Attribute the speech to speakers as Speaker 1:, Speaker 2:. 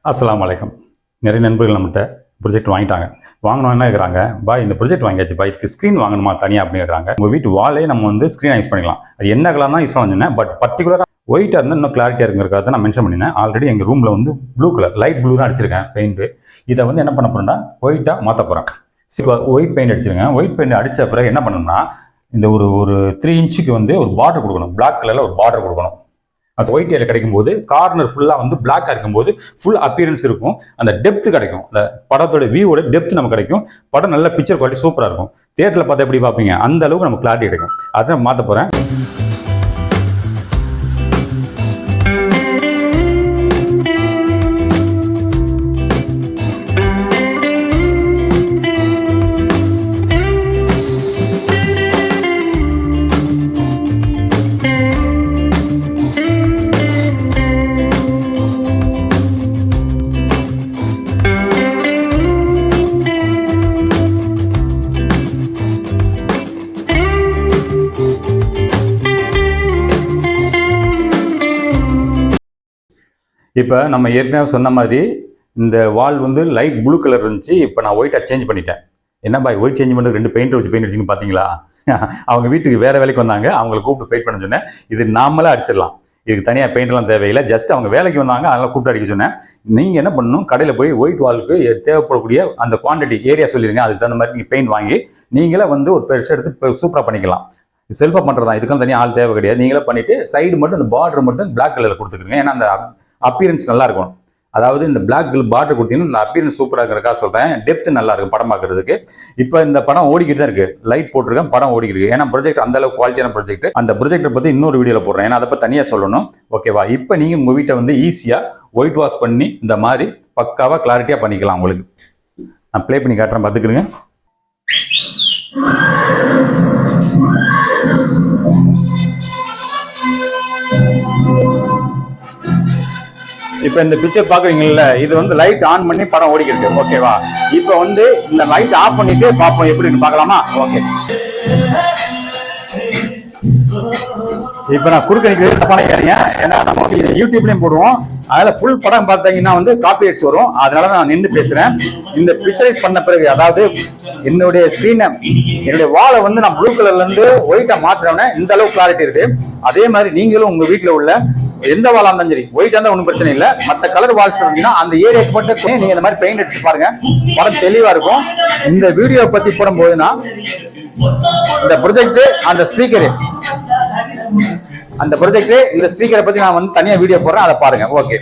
Speaker 1: அஸ்ஸலாமு அலைக்கும். நிறைய நண்பர்கள் நம்மகிட்ட ப்ரொஜெக்ட் வாங்கிட்டாங்க. வாங்கணும் என்ன இருக்கிறாங்க, பாய் இந்த ப்ரொஜெக்ட் வாங்கியாச்சு பாய், இதுக்கு ஸ்க்ரீன் வாங்கணுமா தனியாக அப்படின்னு இருக்கிறாங்க. உங்கள் வீட்டு வாலே நம்ம வந்து ஸ்க்ரீன் யூஸ் பண்ணிக்கலாம். அது என்ன கலர் தான் யூஸ் பண்ண, பட் பர்டிகுலராக ஒயிட்டாக இருந்தால் இன்னும் கிளாரிட்டியாக இருக்குங்கிறத நான் மென்ஷன் பண்ணினேன். ஆல்ரெடி எங்கள் ரூமில் வந்து ப்ளூ கலர், லைட் ப்ளூ தான் அடிச்சிருக்கேன் பெயிண்ட்டு. இதை வந்து என்ன பண்ண போகிறேன்னா ஒயிட்டாக மாற்ற போகிறேன். இப்போ ஒயிட் பெயிண்ட் அடிச்சிருக்கேன். ஒயிட் பெயிண்ட் அடித்த பிறகு என்ன பண்ணணும்னா இந்த ஒரு 3 இன்ச்சுக்கு வந்து ஒரு பார்டர் கொடுக்கணும். பிளாக் கலரில் ஒரு பார்டர் கொடுக்கணும். அது ஒயிட் ஏரியா கிடைக்கும் போது கார்னர் ஃபுல்லாக வந்து பிளாக்காக இருக்கும்போது ஃபுல் அப்பியரன்ஸ் இருக்கும். அந்த டெப்த் கிடைக்கும். அந்த படத்தோட வியூவோட டெப்த் நமக்கு கிடைக்கும். படம் நல்ல பிக்சர் குவாலிட்டி சூப்பராக இருக்கும். தியேட்டரில் பார்த்தா எப்படி பார்ப்பீங்க, அந்த அளவுக்கு நமக்கு கிளாரிட்டி கிடைக்கும். அதை நான் மாற்ற போகிறேன். இப்போ நம்ம ஏற்கனவே சொன்ன மாதிரி இந்த வால் வந்து லைட் ப்ளூ கலர் இருந்துச்சு. இப்போ நான் ஒயிட்டாக சேஞ்ச் பண்ணிட்டேன். என்ன பாய் ஒயிட் சேஞ்ச் பண்ணி 2 பெயிண்ட் வச்சு பெயிண்ட் அடிச்சிங்க பார்த்தீங்களா? அவங்க வீட்டுக்கு வேறு வேலைக்கு வந்தாங்க, அவங்களை கூப்பிட்டு பெயிண்ட் பண்ண சொன்னேன். இது நாமளாக அடிச்சிடலாம், இதுக்கு தனியாக பெயிண்ட்லாம் தேவையில்லை. ஜஸ்ட் அவங்க வேலைக்கு வந்தாங்க, அதனால் கூப்பிட்டு அடிக்க சொன்னேன். நீங்கள் என்ன பண்ணணும், கடையில் போய் ஒயிட் வாலுக்கு தேவைப்படக்கூடிய அந்த குவான்டிட்டி ஏரியா சொல்லிடுங்க. அதுக்கு தகுந்த மாதிரி நீங்கள் பெயிண்ட் வாங்கி நீங்களே வந்து ஒரு பெருசு எடுத்து சூப்பராக பண்ணிக்கலாம். செல்ஃபாக பண்ணுறதா, இதுக்கெல்லாம் தனியாக ஆள் தேவை கிடையாது. நீங்களே பண்ணிவிட்டு சைடு மட்டும் அந்த பார்டர் மட்டும் பிளாக் கலரில் கொடுத்துருங்க. ஏன்னா அந்த அப்பியரன்ஸ் நல்லா இருக்கும். அதாவது இந்த பிளாக் பார்டர் கொடுத்தீங்கன்னா இந்த அப்பியரன்ஸ் சூப்பராக இருக்கிறதுக்காக சொல்கிறேன். டெப்த் நல்லா இருக்கும் படம் பார்க்கறதுக்கு. இப்போ இந்த படம் ஓடிக்கிட்டு தான் இருக்குது, லைட் போட்டிருக்கேன், படம் ஓடிக்கிட்டு இருக்கு. ஏன்னா ப்ரொஜெக்ட் அந்த அளவுக்கு குவாலிட்டியான ப்ரொஜெக்ட். அந்த ப்ரொஜெக்டை பற்றி இன்னொரு வீடியோவில் போடுறேன், ஏன்னா அதை பற்றி தனியாக சொல்லணும். ஓகேவா? இப்போ நீங்கள் உங்கள் வீட்டை வந்து ஈஸியாக ஒயிட் வாஷ் பண்ணி இந்த மாதிரி பக்காவாக கிளாரிட்டியாக பண்ணிக்கலாம். உங்களுக்கு நான் ப்ளே பண்ணி காட்டுறேன், பார்த்துக்கிறேங்க. இப்போ இந்த பிக்சர் பார்க்குறீங்கல்ல, இது வந்து லைட் ஆன் பண்ணி படம் ஓடிக்கிட்டு. ஓகேவா? இப்போ வந்து இந்த லைட் ஆஃப் பண்ணிட்டு பார்ப்போம் எப்படின்னு பார்க்கலாமா? ஓகே. இப்போ நான் குறுக்க நிற்கிறது தப்பான கேட்டீங்க. ஏன்னா நம்ம வந்து யூடியூப்லேயும் போடுவோம், அதில் ஃபுல் படம் பார்த்தீங்கன்னா வந்து காப்பிரைட்ஸ் வரும். அதனால நான் நின்று பேசுகிறேன். இந்த பிக்சரைஸ் பண்ண பிறகு, அதாவது என்னுடைய ஸ்க்ரீனை, என்னுடைய வாலை வந்து நான் ப்ளூ கலர்லேருந்து ஒயிட்டாக மாற்றினோன்னே இந்த அளவுக்கு கிளாரிட்டி இருக்குது. அதே மாதிரி நீங்களும் உங்கள் வீட்டில் உள்ள எந்த வாலா இருந்தாலும் சரி, ஒயிட்டா இருந்தால் ஒன்றும் பிரச்சனை இல்லை. மற்ற கலர் வால்ஸ் இருந்தீங்கன்னா அந்த ஏரியாவுக்கு மட்டும் நீங்கள் இந்த மாதிரி பெயிண்ட் அடிச்சு பாருங்க, படம் தெளிவாக இருக்கும். இந்த வீடியோ பற்றி போடும்போதுன்னா இந்த ப்ரொஜெக்ட் அந்த ஸ்பீக்கரு, இந்த ஸ்பீக்கரை பற்றி நான் வந்து தனியாக வீடியோ போடுறேன், அதை பாருங்க. ஓகே.